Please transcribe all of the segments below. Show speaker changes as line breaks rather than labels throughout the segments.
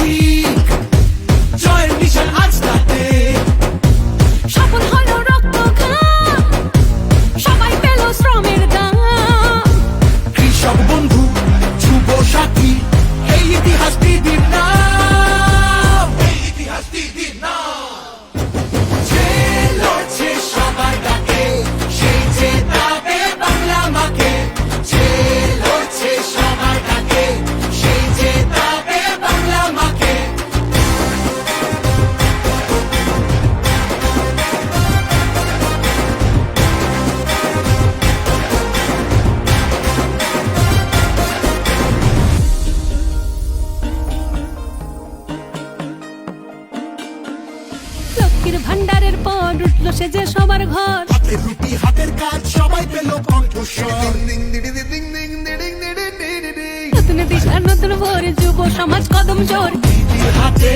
ঠিক জয়ের নিশান আজ তাতে
সফল হলো রক্ত ঘাম, সবাই পেল শ্রমের দাম।
কৃষক বন্ধু যুব সাথী এই ইতিহাস দিদির নাম, এই ইতিহাস দিদির নাম। যে লড়ছে সবার ডাকে সেই জেতাবে বাংলা মাকে, যে লড়ছে সবার ডাকে সেই জেতাবে বাংলা মাকে।
লক্ষ্মীর ভান্ডারের পর উঠলো সে যে সবার ঘর।
হাতের রুটি হাতের কাজ সবাই পেল কণ্ঠস্বর।
নতুন দিশার নতুন ভোর, যুব সমাজ কদম জোর।
দিদির হাতে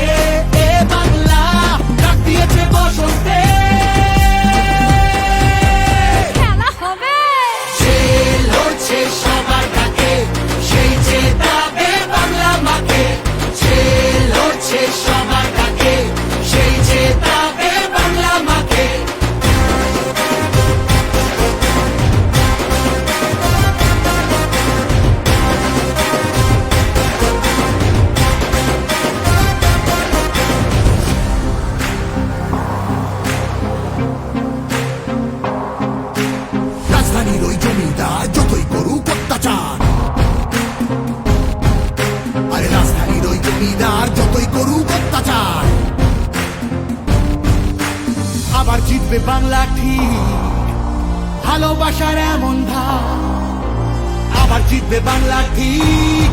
এ বাংলা ডাক দিয়েছে বসন্তে।
খেলা হবে
যে লড়ছে সবার ডাকে সেই জেতাবে বাংলা মাকে, যে লড়ছে সবার ডাকে সেই জেতাবে বাংলা মাকে। রাজধানীর ওই জমিদার যতই করুক অত্যাচার, আরে রাজধানীর ওই জমিদার যতই করুক অত্যাচার, আবার জিতবে বাংলা ঠিক ভালোবাসার এমন ধার। আবার জিতবে বাংলা ঠিক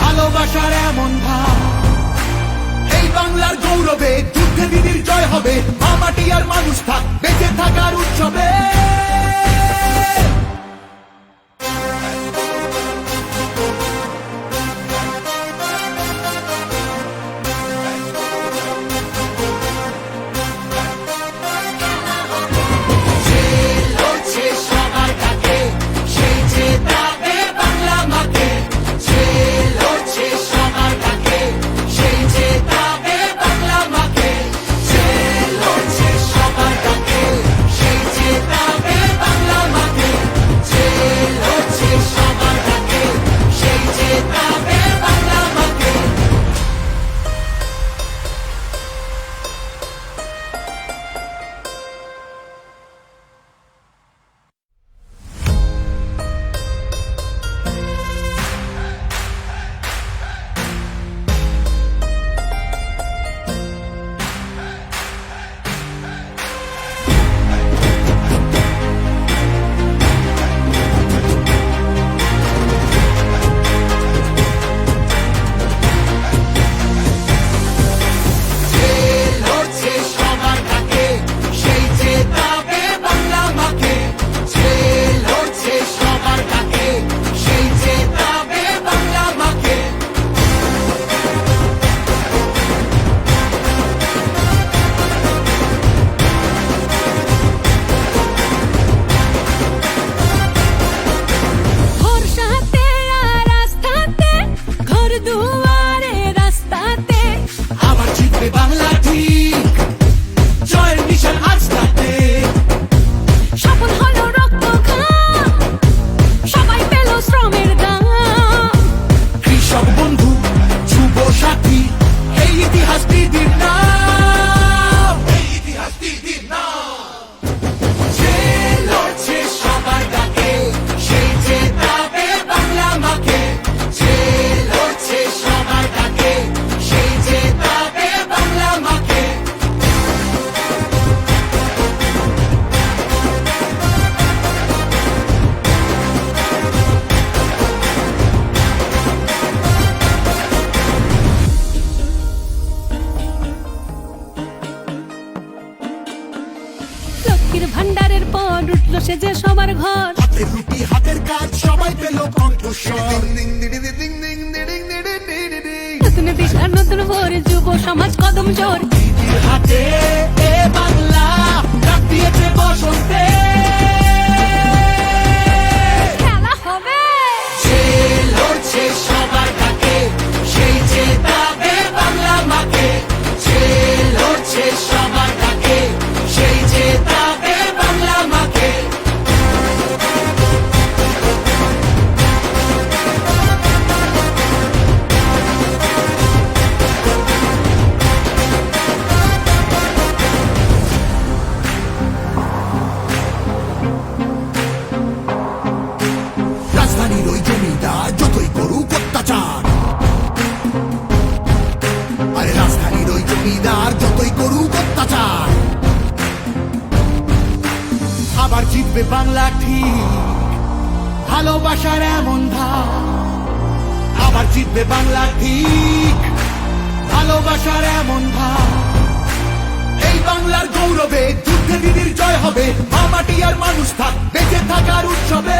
ভালোবাসার এমন ধার। এই বাংলার গৌরবে যুদ্ধে দিদির জয় হবে, মাটি আর মানুষ থাক বেঁচে থাকার উৎসবে। যে লড়ছে সবার ডাকে সেই জেতাবে বাংলা মাকে, যে লড়ছে সবার ডাকে সেই জেতাবে বাংলা মাকে, যে লড়ছে সবার ডাকে সেই জেতাবে বাংলা মাকে, যে লড়ছে সবার ডাকে সেই জেতাবে বাংলা মাকে। যে লড়ছে সবার ডাকে সেই জেতাবে বাংলা মাকে, যে লড়ছে সবার ডাকে সেই জেতাবে বাংলা মাকে।
ভরসাতে আর আস্থাতে, ঘর দুয়ারে রাস্তাতে।
আবার জিতবে বাংলা ঠিক জয়ের নিশান আজ তাতে
সফল হলো রক্ত ঘাম, সবাই পেল শ্রমের দাম।
কৃষক বন্ধু যুব সাথী এই ইতিহাস দিদির নাম, এই ইতিহাস দিদির নাম। যে লড়ছে সবার ডাকে সেই জেতাবে বাংলা মাকে, যে লড়ছে সবার ডাকে সেই জেতাবে বাংলা মাকে।
লক্ষ্মীর ভান্ডারের পর উঠলো সে যে সবার ঘর।
হাতের রুটি হাতের কাজ সবাই পেল কণ্ঠস্বর।
নতুন দিশার নতুন ভোর, যুব সমাজ কদম জোর।
দিদির হাতে এ বাংলা ডাক দিয়েছে বসন্তে।
খেলা হবে
যে লড়ছে সবার ডাকে সেই জেতাবে আরে রাজধানীর ওই জমিদার যতই করুক অত্যাচার, আবার জিতবে বাংলা ঠিক, ভালোবাসার এমন ধার। আবার জিতবে বাংলা ঠিক, ভালোবাসার এমন ধার। এই বাংলার গৌরবে যুদ্ধে দিদির জয় হবে, মা মাটি আর মানুষ থাক বেঁচে থাকার উৎসবে।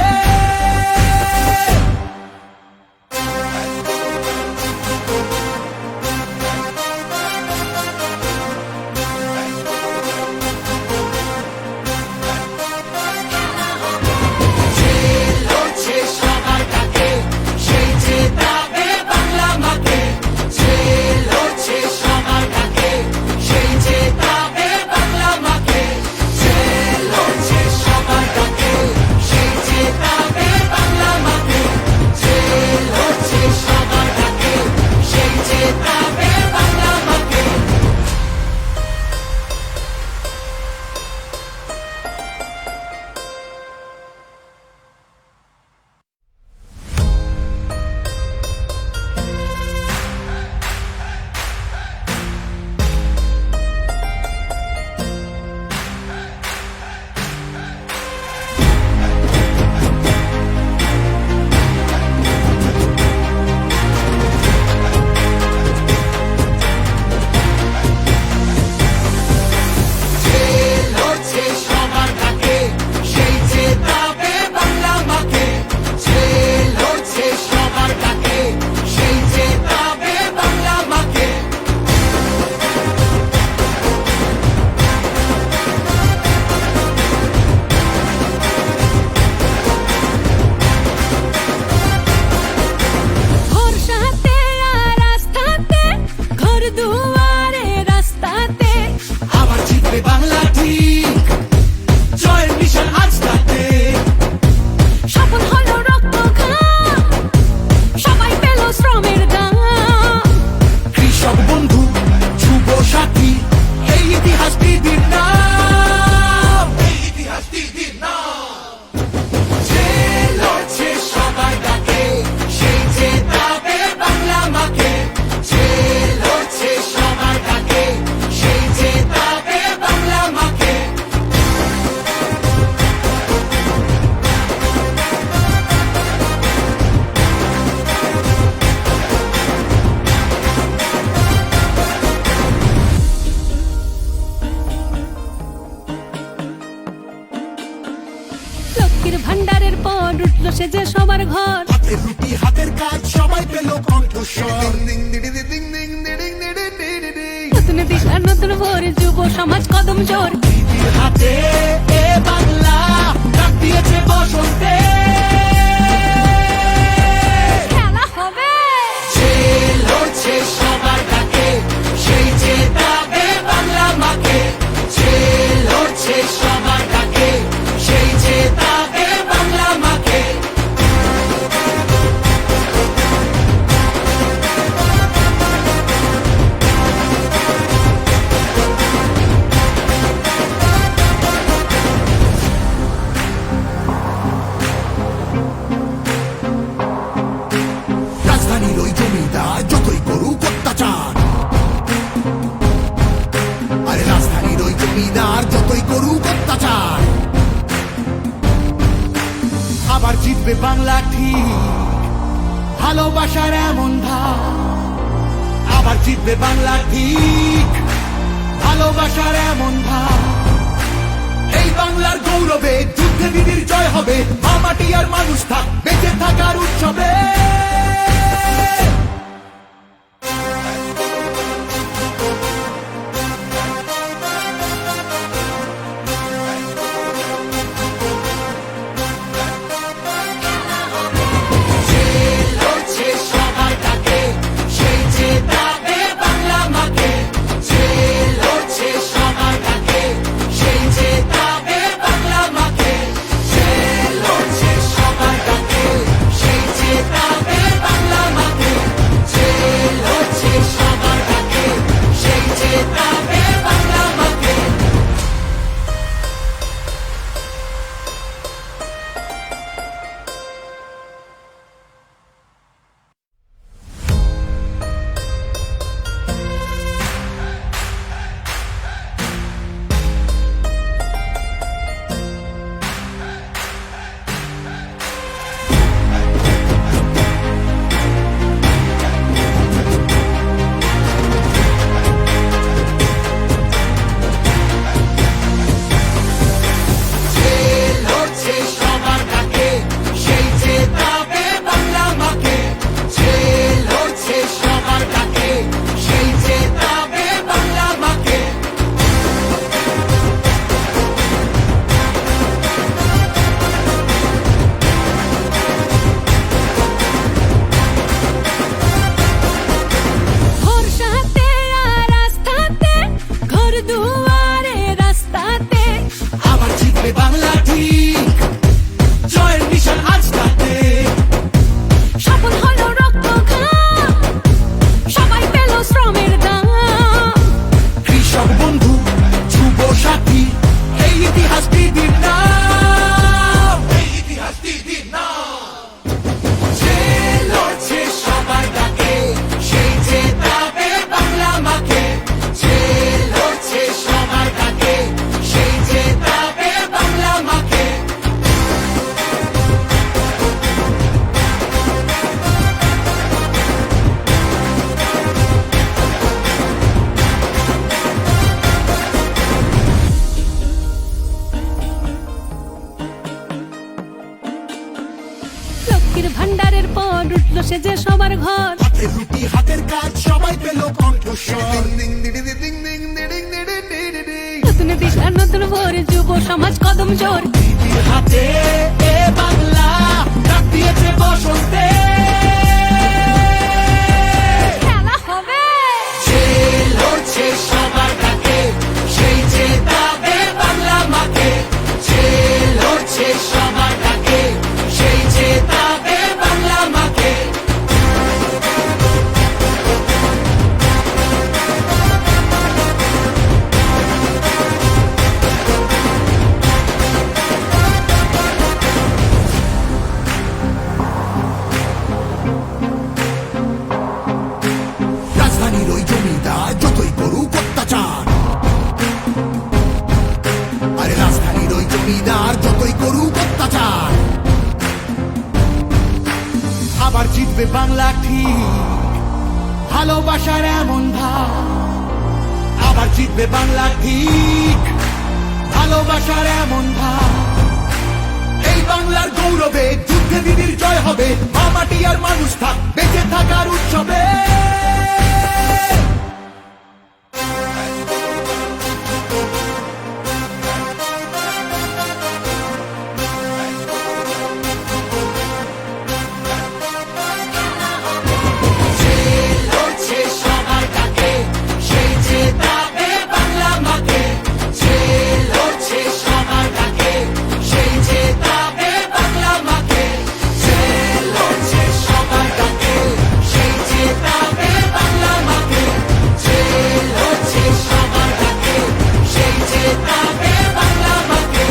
বাংলা ঠিক, জয়ের মিশন আজ তাতে
সফল হলো রক্ত ঘাম, সবাই পেল শ্রমের দাম।
কৃষক বন্ধু যুব সাথী, এই ইতিহাস দিদির নাম, এই ইতিহাস দিদির নাম। যে লড়ছে সবাই ডাকে, সেই জেতাবে বাংলা মাকে। যে লড়ছে সবাই ডাকে, সেই জেতাবে বাংলা মাকে।
লক্ষ্মীর ভান্ডারের পর উঠল সে যে সবার ঘর,
হাতের রুটি হাতের কাজ সবাই পেল কণ্ঠস্বর।
নতুন দিশা নতুন ভোর, যুব সমাজ কদম জোর।
দিদির হাতে এ বাংলা ডাক দিয়েছে বসন্তে।
খেলা হবে
যে লড়ছে সবার ডাকে, সেই জেতাবে বাংলা মাকে। যে লড়ছে সবার ডাকে, সেই জেতাবে বাংলা মাকে। রাজধানীর ওই জমিদার যতই করুক অত্যাচার, আরে রাজধানীর ওই জমিদার যতই করুক অত্যাচার, আবার জিতবে বাংলা ঠিক, ভালোবাসার এমন ধার। আবার জিতবে বাংলা ঠিক, ভালোবাসার এমন ধার। এই বাংলার গৌরবে যুদ্ধে দিদির জয় হবে, মা মাটি আর মানুষ থাক বেঁচে থাকার উৎসবে। যে লড়ছে সবার ডাকে, সেই জেতাবে বাংলা মাকে। যে লড়ছে সবার ডাকে, সেই জেতাবে বাংলা মাকে। যে লড়ছে সবার ডাকে, সেই জেতাবে বাংলা মাকে।
যে সবার ঘর
হাতের রুটি হাতের কাজ সবাই পেল কণ্ঠস্বর
নতুন দিশার নতুন ভোর যুব সমাজ কদম জোর
দিদির হাতে এ বাংলা ডাক দিয়েছে বসন্তে
খেলা হবে
যে লড়ছে সবার ডাকে সেই যে দাবে বাংলা মাকে যে লড়ছে সবার ডাকে সেই যে দাবে বাংলা মাকে রাজধানীর ওই জমিদার যতই করুক অত্যাচার আরে রাজধানীর ওই জমিদার যতই করুক অত্যাচার আবার জিতবে বাংলা ঠিক ভালোবাসার এমন ভাব আবার জিতবে বাংলা ঠিক ভালোবাসার এমন ভাব এই বাংলার গৌরবে যুদ্ধে দিদির জয় হবে মা মাটি আর মানুষ থাক বেঁচে থাকার উৎসবে যে লড়ছে সবার ডাকে সেই যে দাবে বাংলা মাকে যে লড়ছে সবার ডাকে সেই যে দাবে বাংলা মাকে যে লড়ছে সবার ডাকে সেই যে দাবে বাংলা মাকে যে লড়ছে সবার ডাকে সেই যে দাবে বাংলা মাকে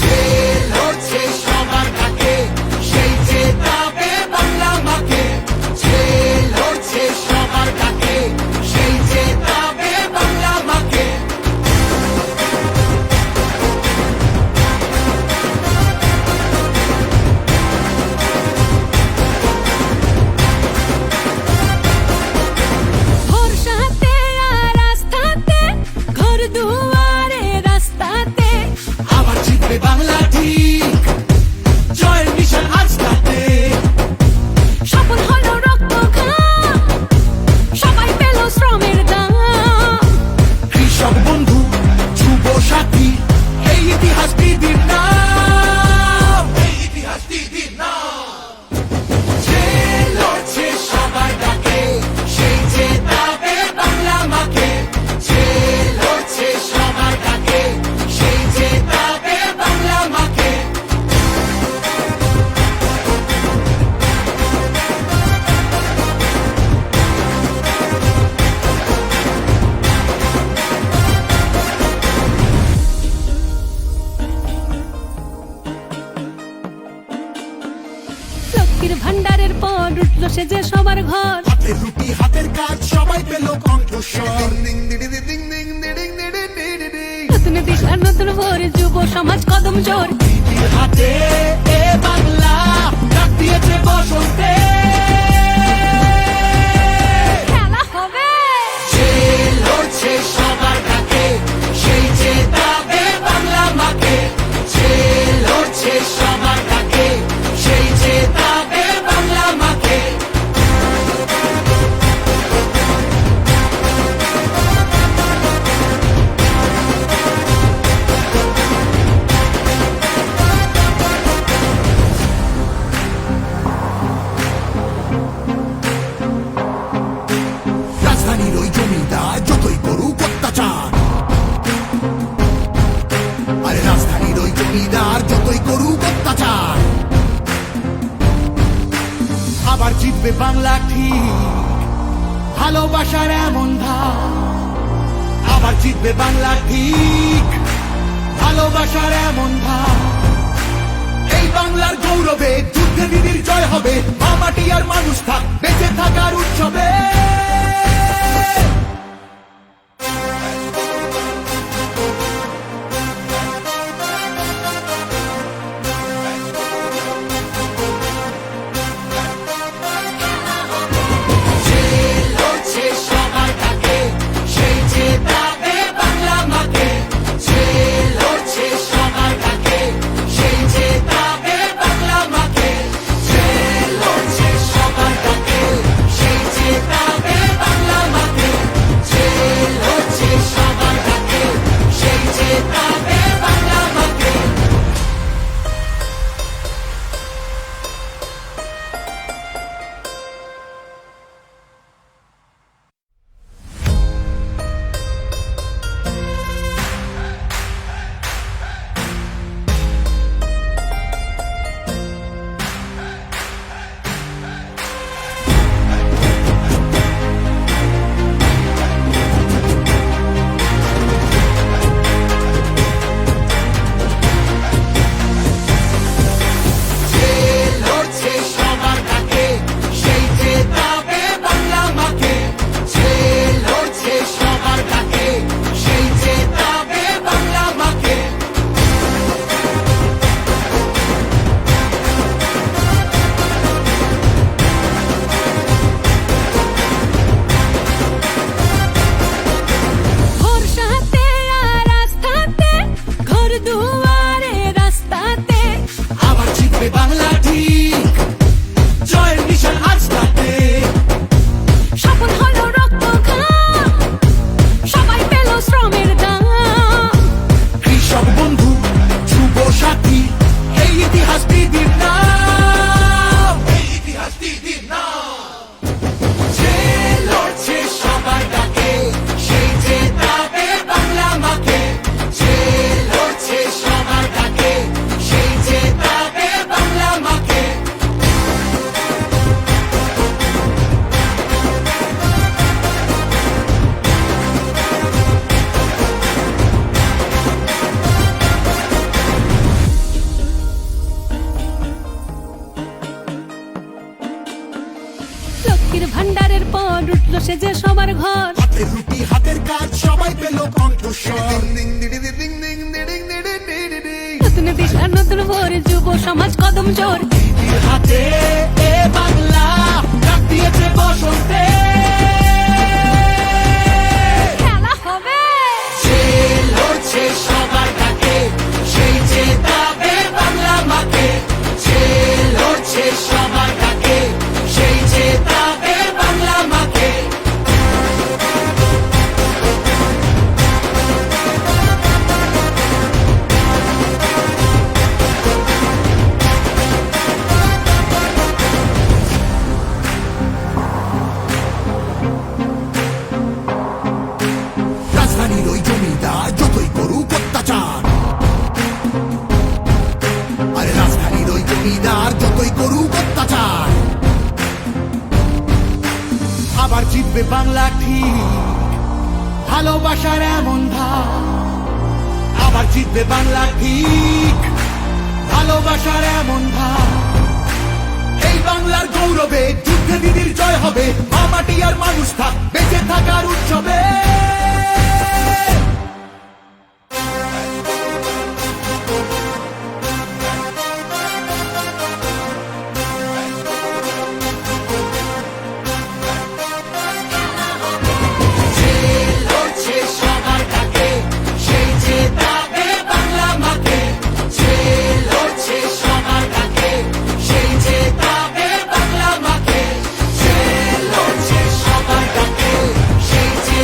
যে লড়ছে সবার ডাকে সেই যে দাবে বাংলা মাকে যে লড়ছে সবার ডাকে সেই যে দাবে বাংলা মাকে
ভরসাতে আর আস্থাতে ঘর দুয়ারে রাস্তাতে
আবার জিতবে বাংলা ঠিক জয়ের মিশন আজ তাতে
সফল হলো রক্ত ঘাম সবাই পেল শ্রমের দাম
কৃষক বন্ধু যুব সাথী এই ইতিহাস দিদির নাম এই ইতিহাস দিদির নাম যে লড়ছে সবার ডাকে সেই যে দাবে বাংলা মাকে যে লড়ছে সবার ডাকে সেই যে দাবে বাংলা মাকে
লক্ষ্মীর ভান্ডারের পর উঠলো সে যে সবার ঘর
হাতের রুটি হাতের কাজ সবাই পেল কণ্ঠস্বর
নতুন দিশার নতুন ভোর যুব সমাজ কদম জোর
দিদির হাতে এ বাংলা ডাক দিয়েছে বসন্তে
খেলা হবে
যে লড়ছে সবার ডাকে সেই যে দাবে বাংলা মাকে যে লড়ছে সবার ডাকে সেই যে দাবে বাংলা মাকে রাজধানীর ওই জমিদার যতই করুক অত্যাচার আরে রাজধানীর ওই জমিদার যতই করুক অত্যাচার আবার জিতবে বাংলা ঠিক ভালোবাসার এমন ধার আবার জিতবে বাংলা ঠিক ভালোবাসার এমন ভাব এই বাংলার গৌরবে যুদ্ধে দিদির জয় হবে, মা মাটি আর মানুষ থাক বেঁচে থাকার উৎসবে। বাংলা ঠিক জয়ের নিশান আজ তাতে,
সফল হলো রক্ত ঘাম, সবাই পেল শ্রমের দাম।
কৃষক বন্ধু যুব সাথী এই ইতিহাস দিদির নাম, এই ইতিহাস দিদির নাম। যে লড়ছে সবার ডাকে সেই জেতাবে বাংলা মাকে, যে লড়ছে সবার ডাকে সেই জেতাবে বাংলা মাকে।
লক্ষ্মীর ভান্ডারের পর উঠলো সে যে সবার ঘর,
হাতের রুটি হাতের কাজ সবাই পেল কণ্ঠস্বর।
নতুন দিশা নতুন ভোর, যুব সমাজ কদম জোর।
দিদির হাতে এ বাংলা ডাক দিয়েছে বসন্তে,
খেলা হবে
যে লড়ছে সবার ডাকে সেই জেতাবে বাংলা মাকে, যে লড়ছে সবার ডাকে সেই জেতাবে বাংলা মাকে। রাজধানীর ওই জমিদার যতই করুক অত্যাচার, আরে রাজধানীর ওই জমিদার যতই করুক অত্যাচার, আবার জিতবে বাংলা ঠিক, ভালোবাসার এমন ধার। আবার জিতবে বাংলা ঠিক, ভালোবাসার এমন ধার। এই বাংলার গৌরবে যুদ্ধে দিদির জয় হবে, মা মাটি আর মানুষ থাক বেঁচে থাকার উৎসবে। সেই যে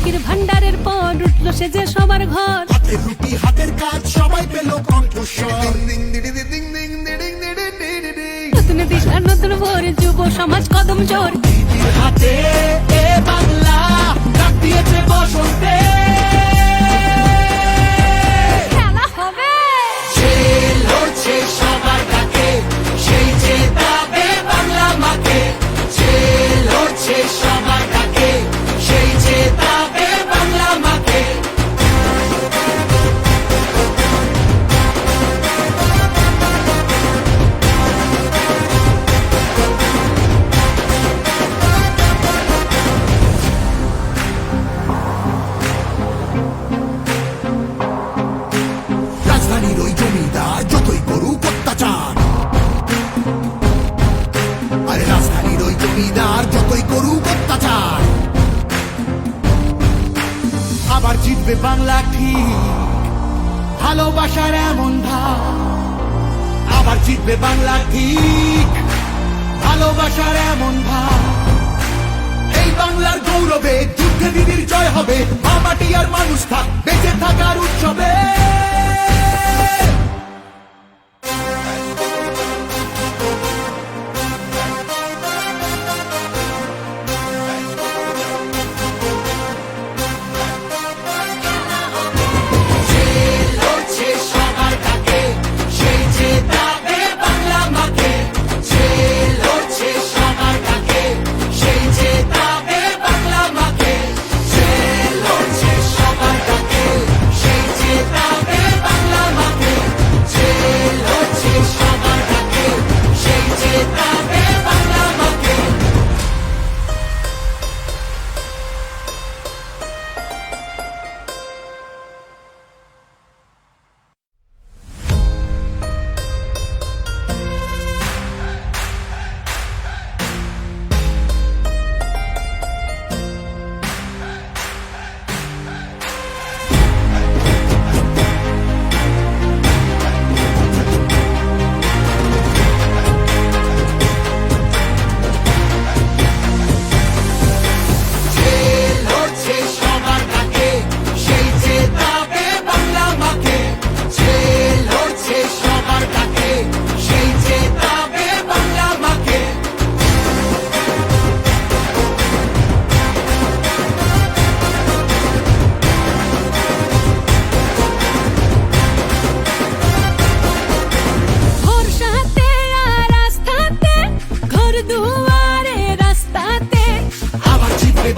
লক্ষ্মীর ভান্ডারের পর উঠলো সে যে সবার ঘর।
হাতের রুটি হাতের কাজ সবাই পেল কণ্ঠস্বর।
নতুন দিশা নতুন ভোর, যুব সমাজ কদম জোর।
দিদির হাতে এ বাংলা ডাক দিয়েছে বসন্তে।
খেলা হবে
যে লড়ছে সবার ডাকে, সেই জেতাবে বাংলা মাকে। যে লড়ছে সবার ডাকে, সেই জেতাবে বাংলা মাকে। রাজধানীর ওই জমিদার যতই করুক অত্যাচার, আরে রাজধানীর ওই জমিদার যতই করুক অত্যাচার, আবার জিতবে বাংলা ঠিক। ভালোবাসার এমন ধার, আবার জিতবে বাংলা ঠিক। ভালোবাসার এমন ধার, এই বাংলার গৌরবে যুদ্ধে দিদির জয় হবে। মা মাটি আর মানুষ থাক বেঁচে থাকার উৎসবে।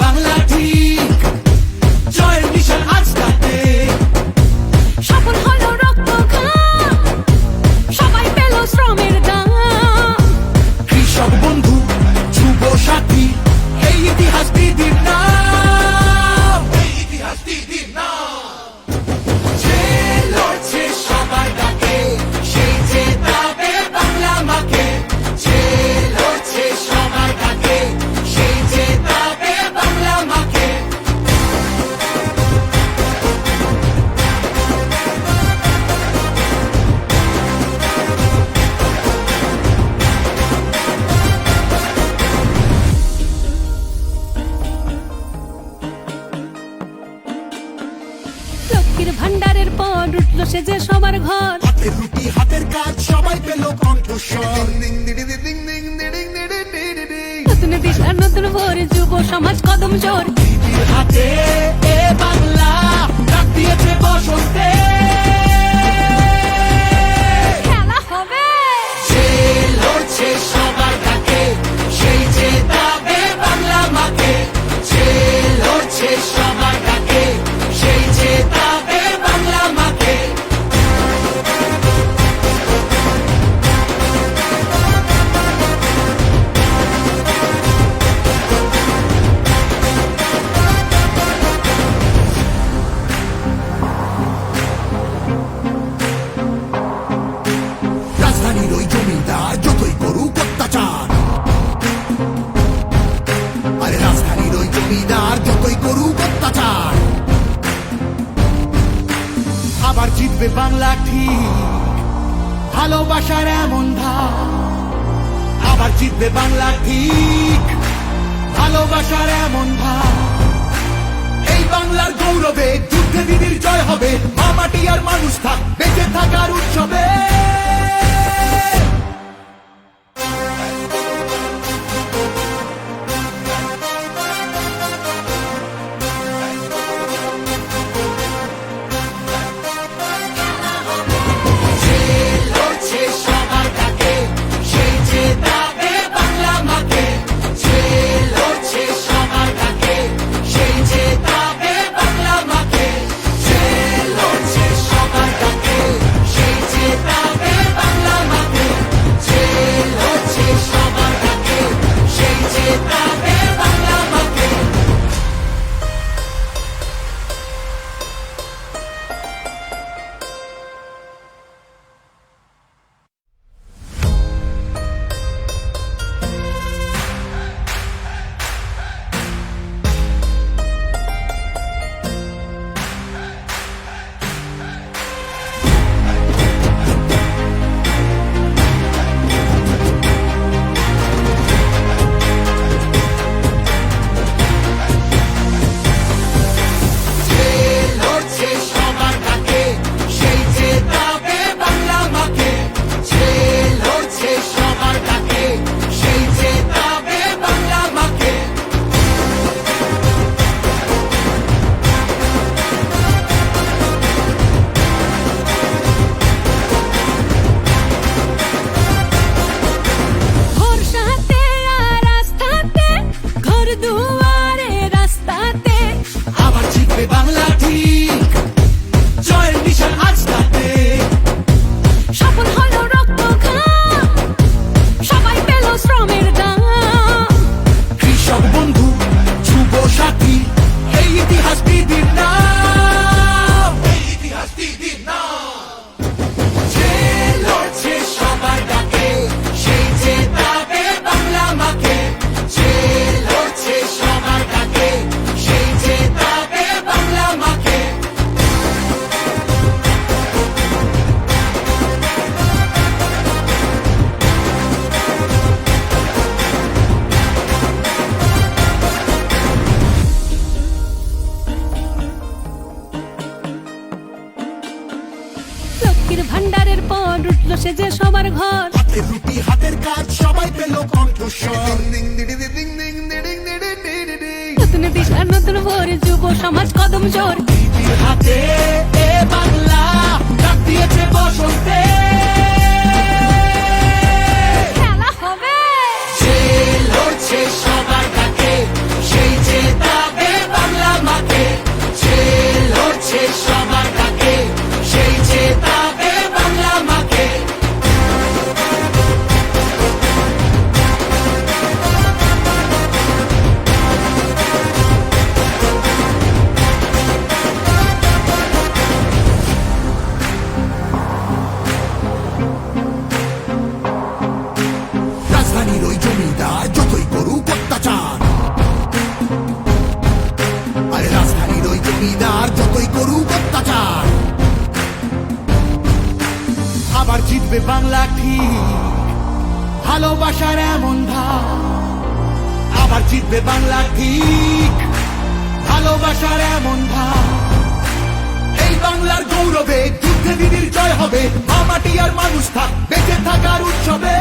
বাংলা ঠিক, জয়ের নিশান আজ তাতে।
সফল হলো রক্ত ঘাম, সবাই পেল শ্রমের দাম।
কৃষক বন্ধু যুব সাথী, এই ইতিহাস দিদির নাম। এই ইতিহাস দিদির নাম। যে লড়ছে সবার ডাকে, সেই জেতাবে বাংলা মাকে। যে লড়ছে সবার ডাকে, সেই জেতাবে বাংলা মাকে।
লক্ষ্মীর ভান্ডারের পর উঠলো সে যে সবার ঘর।
হাতের রুটি হাতের কাজ সবাই পেল কণ্ঠস্বর।
নতুন দিশা নতুন ভোর, যুব সমাজ কদম জোর।
দিদির হাতে এ বাংলা ডাক দিয়েছে বসন্তে।
খেলা হবে
যে লড়ছে সবার ডাকে, সেই জেতাবে বাংলা মাকে। যে লড়ছে সবার ডাকে, সেই জেতাবে বাংলা মাকে। রাজধানীর ওই জমিদার যতই করুক অত্যাচার, আরে রাজধানীর ওই জমিদার যতই করুক অত্যাচার, আবার জিতবে বাংলা ঠিক। ভালোবাসার এমন ধার, আবার জিতবে বাংলা ঠিক। ভালোবাসার এমন ধার, এই বাংলা হবে, মা মাটি আর মানুষ থাক বেঁচে থাকার উৎসবে। বাংলা ঠিক জয়ের নিশান আজ তাতে
সফল হলো রক্ত ঘাম, সবাই পেল শ্রমের দাম।
কৃষক বন্ধু যুব সাথী এই ইতিহাস দিদির নাম, এই ইতিহাস দিদির নাম। যে লড়ছে সবার ডাকে সেই জেতাবে বাংলা মাকে, যে লড়ছে সবার ডাকে সেই জেতাবে বাংলা মাকে।
লক্ষ্মীর ভান্ডারের পর উঠলো সে যে সবার ঘর,
হাতের রুটি হাতের কাজ সবাই পেল কণ্ঠস্বর।
নতুন দিশা নতুন ভোর, যুব সমাজ কদম জোর।
দিদির হাতে এ বাংলা ডাক দিয়েছে বসন্তে।
খেলা হবে
যে লড়ছে সবার ডাকে সেই জেতাবে বাংলা মাকে, যে লড়ছে সবার ডাকে সেই জেতাবে বাংলা মাকে। রাজধানীর ওই জমিদার যতই করুক অত্যাচার, আরে রাজধানীর ওই জমিদার যতই করুক অত্যাচার, আবার জিতবে বাংলা ঠিক ভালোবাসার এমন ধার। আবার জিতবে বাংলা ঠিক ভালোবাসার এমন ধার। এই বাংলার গৌরবে যুদ্ধে দিদির জয় হবে, মা মাটি আর মানুষ থাক বেঁচে থাকার উৎসবে।